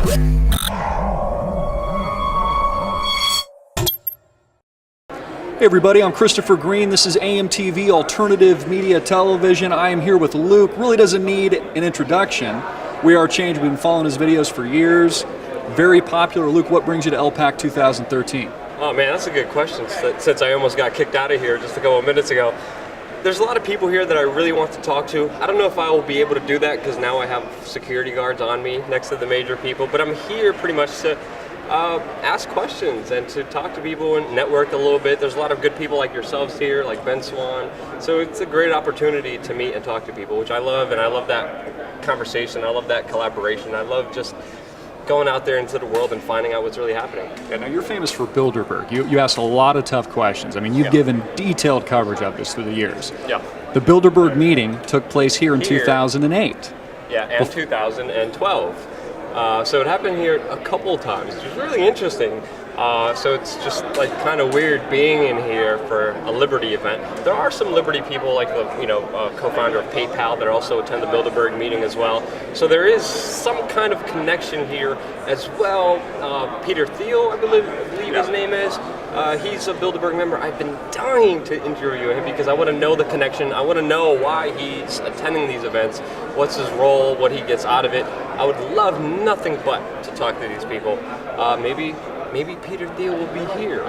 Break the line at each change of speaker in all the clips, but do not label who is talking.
Hey everybody, I'm Christopher Green. This is AMTV Alternative Media Television. I am here with Luke. Really doesn't need an introduction. We Are Change. We've been following his videos for years. Very popular. Luke, what brings you to LPAC 2013?
Oh man, that's a good question. Since I almost got kicked out of here just a couple of minutes ago. There's a lot of people here that I really want to talk to. I don't know if I will be able to do that because now I have security guards on me next to the major people, but I'm here pretty much to ask questions and to talk to people and network a little bit. There's a lot of good people like yourselves here, like Ben Swan. So it's a great opportunity to meet and talk to people, which I love, and I love that conversation. I love that collaboration. I love just going out there into the world and finding out what's really happening.
Yeah, now you're famous for Bilderberg. You asked a lot of tough questions. I mean, you've given detailed coverage of this through the years.
Yeah.
The Bilderberg meeting took place here in 2008.
Yeah, and 2012. So it happened here a couple of times, which was really interesting. So it's just like kind of weird being in here for a Liberty event. There are some Liberty people, like the co-founder of PayPal, that also attend the Bilderberg meeting as well. So there is some kind of connection here as well. Peter Thiel, I believe his name is. He's a Bilderberg member. I've been dying to interview him because I want to know the connection. I want to know why he's attending these events, what's his role, what he gets out of it. I would love nothing but to talk to these people. Maybe Peter Thiel will be here.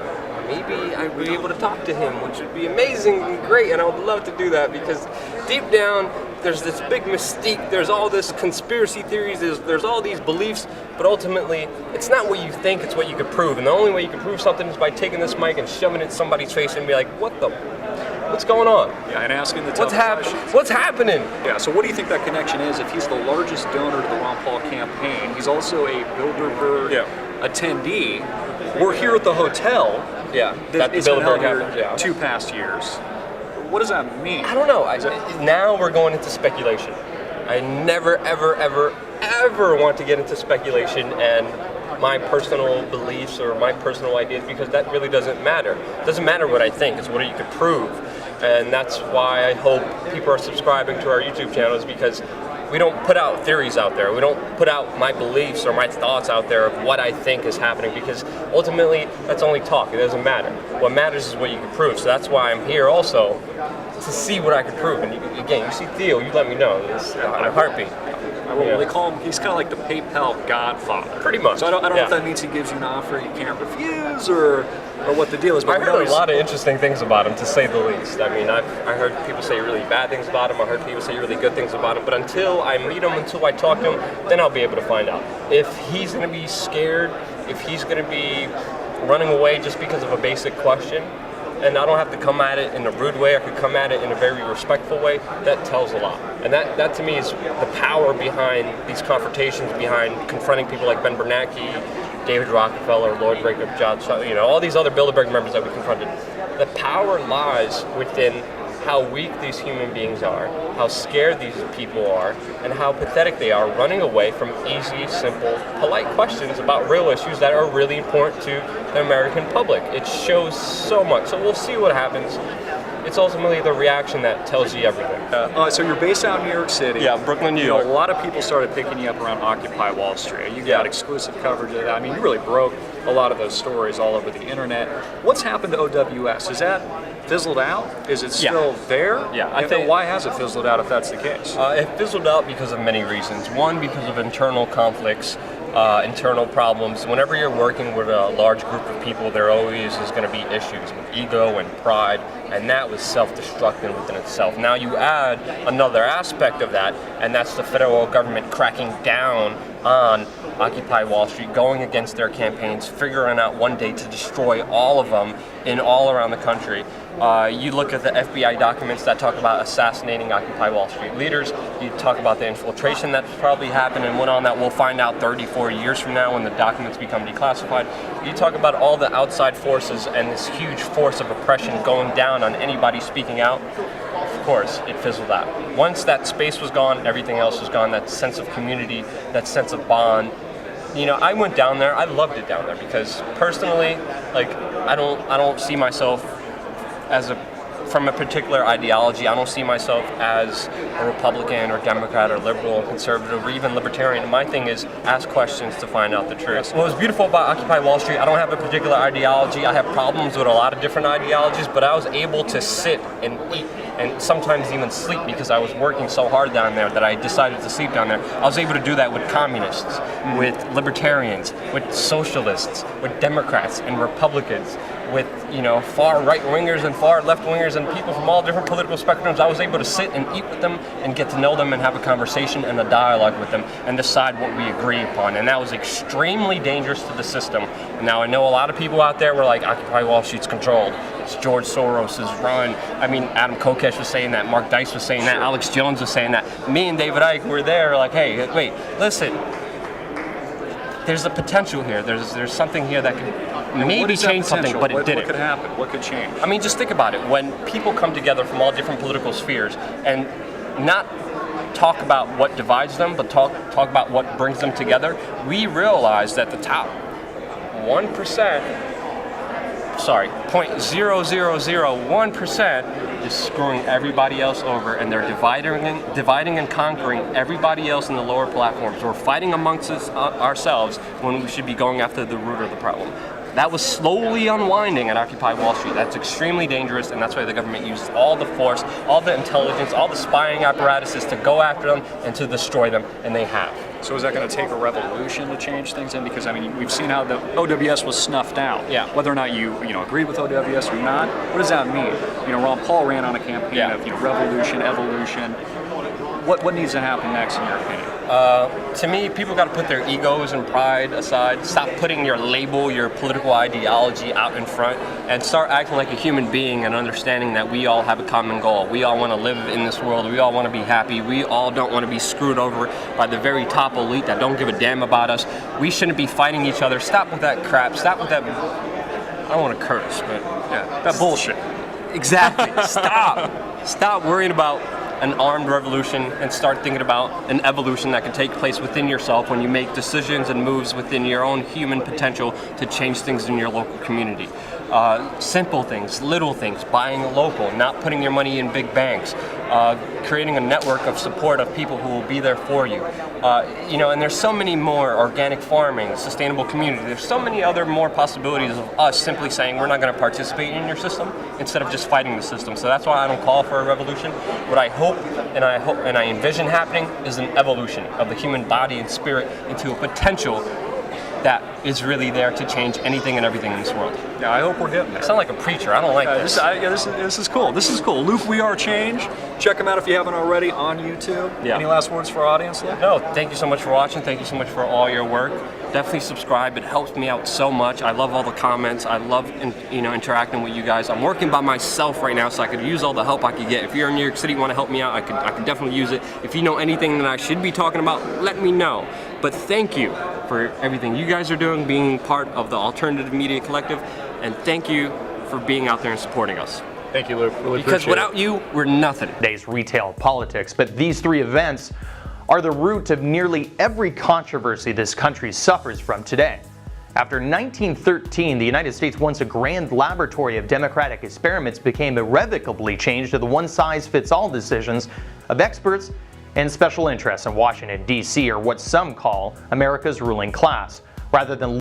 Maybe I'd be able to talk to him, which would be amazing and great, and I would love to do that because deep down, there's this big mystique, there's all this conspiracy theories, there's all these beliefs, but ultimately, it's not what you think, it's what you could prove. And the only way you can prove something is by taking this mic and shoving it in somebody's face and be like, what's going on?
Yeah, and asking the tough questions.
What's happening?
Yeah, so what do you think that connection is? If he's the largest donor to the Ron Paul campaign, he's also a Bilderberg attendee. We're here at the hotel.
Yeah,
that
the Bilderberg happened.
2 past years. What does that mean?
I don't know. Now we're going into speculation. I never, ever, ever, ever want to get into speculation and my personal beliefs or my personal ideas, because that really doesn't matter. It doesn't matter what I think, it's what you can prove. And that's why I hope people are subscribing to our YouTube channels, because we don't put out theories out there. We don't put out my beliefs or my thoughts out there of what I think is happening, because ultimately that's only talk. It doesn't matter. What matters is what you can prove. So that's why I'm here also, to see what I can prove. And again, you see Theo, you let me know. It's a heartbeat.
They call him, he's kind of like the PayPal godfather.
Pretty much.
So I don't know if that means he gives you an offer you can't refuse, or what the deal is. But
I heard a lot of interesting things about him, to say the least. I mean, I heard people say really bad things about him. I heard people say really good things about him. But until I meet him, until I talk to him, then I'll be able to find out. If he's going to be scared, if he's going to be running away just because of a basic question, and I don't have to come at it in a rude way, I could come at it in a very respectful way, that tells a lot. And that to me is the power behind these confrontations, behind confronting people like Ben Bernanke, David Rockefeller, Lloyd Rakoff, John, all these other Bilderberg members that we confronted. The power lies within how weak these human beings are, how scared these people are, and how pathetic they are running away from easy, simple, polite questions about real issues that are really important to the American public. It shows so much. So we'll see what happens. It's ultimately the reaction that tells you everything.
So you're based out in New York City.
Yeah, Brooklyn, New York.
A lot of people started picking you up around Occupy Wall Street. You got exclusive coverage of that. I mean, you really broke a lot of those stories all over the internet. What's happened to OWS? Is that fizzled out? Is it still there?
Yeah,
I think. Why has it fizzled out if that's the case?
It fizzled out because of many reasons. One, because of internal conflicts, internal problems. Whenever you're working with a large group of people, there always is going to be issues with ego and pride, and that was self-destructing within itself. Now you add another aspect of that, and that's the federal government cracking down on Occupy Wall Street, going against their campaigns, figuring out one day to destroy all of them in all around the country. You look at the FBI documents that talk about assassinating Occupy Wall Street leaders. You talk about the infiltration that's probably happened and went on that we'll find out 30, 40 years from now when the documents become declassified. You talk about all the outside forces and this huge force of oppression going down on anybody speaking out. Of course, it fizzled out. Once that space was gone, everything else was gone. That sense of community, that sense of bond. I went down there. I loved it down there because personally, I don't see myself as a from a particular ideology. I don't see myself as a Republican or Democrat or liberal or conservative or even libertarian. My thing is ask questions to find out the truth. What was beautiful about Occupy Wall Street, I don't have a particular ideology. I have problems with a lot of different ideologies, but I was able to sit and eat and sometimes even sleep because I was working so hard down there that I decided to sleep down there. I was able to do that with communists, with libertarians, with socialists, with Democrats and Republicans, with far right-wingers and far left-wingers and people from all different political spectrums. I was able to sit and eat with them and get to know them and have a conversation and a dialogue with them and decide what we agree upon. And that was extremely dangerous to the system. Now I know a lot of people out there were like, Occupy Wall Street's controlled. It's George Soros' run. I mean, Adam Kokesh was saying that, Mark Dice was saying that, Alex Jones was saying that. Me and David Icke were there like, hey, wait, listen. There's a potential here. There's something here that could maybe change something, but it didn't.
What could happen? What could change?
I mean, just think about it. When people come together from all different political spheres and not talk about what divides them, but talk about what brings them together, we realize that the top 1%, sorry, 0.0001% is screwing everybody else over, and they're dividing and conquering everybody else in the lower platforms. We're fighting amongst ourselves when we should be going after the root of the problem. That was slowly unwinding at Occupy Wall Street. That's extremely dangerous, and that's why the government used all the force, all the intelligence, all the spying apparatuses to go after them and to destroy them, and they have.
So is that going to take a revolution to change things? And because I mean, we've seen how the OWS was snuffed out.
Yeah.
Whether or not you agreed with OWS or not, what does that mean? Ron Paul ran on a campaign of revolution, evolution. What needs to happen next, in your opinion?
To me, people got to put their egos and pride aside. Stop putting your label, your political ideology out in front, and start acting like a human being and understanding that we all have a common goal. We all want to live in this world. We all want to be happy. We all don't want to be screwed over by the very top elite that don't give a damn about us. We shouldn't be fighting each other. Stop with that crap. Stop with that. I don't want to curse, but
that bullshit.
Exactly. Stop worrying about an armed revolution and start thinking about an evolution that can take place within yourself when you make decisions and moves within your own human potential to change things in your local community. Simple things, little things, buying local, not putting your money in big banks, creating a network of support of people who will be there for you. And there's so many more: organic farming, sustainable community. There's so many other more possibilities of us simply saying we're not going to participate in your system instead of just fighting the system. So that's why I don't call for a revolution. What I hope and I envision happening is an evolution of the human body and spirit into a potential that is really there to change anything and everything in this world.
Yeah, I hope we're getting there.
I sound like a preacher. I don't like this.
This is cool. This is cool. Luke, We Are Change. Check him out if you haven't already on YouTube.
Yeah.
Any last words for our audience, Luke?
No, thank you so much for watching. Thank you so much for all your work. Definitely subscribe. It helps me out so much. I love all the comments. I love interacting with you guys. I'm working by myself right now, so I could use all the help I could get. If you're in New York City and want to help me out, I could definitely use it. If you know anything that I should be talking about, let me know. But thank you for everything you guys are doing, being part of the Alternative Media Collective, and thank you for being out there and supporting us.
Thank you, Luke. Really
because without you, we're nothing.
Today's retail politics, but these three events are the root of nearly every controversy this country suffers from today. After 1913, the United States, once a grand laboratory of democratic experiments, became irrevocably changed to the one-size-fits-all decisions of experts and special interests in Washington, D.C., or what some call America's ruling class, rather than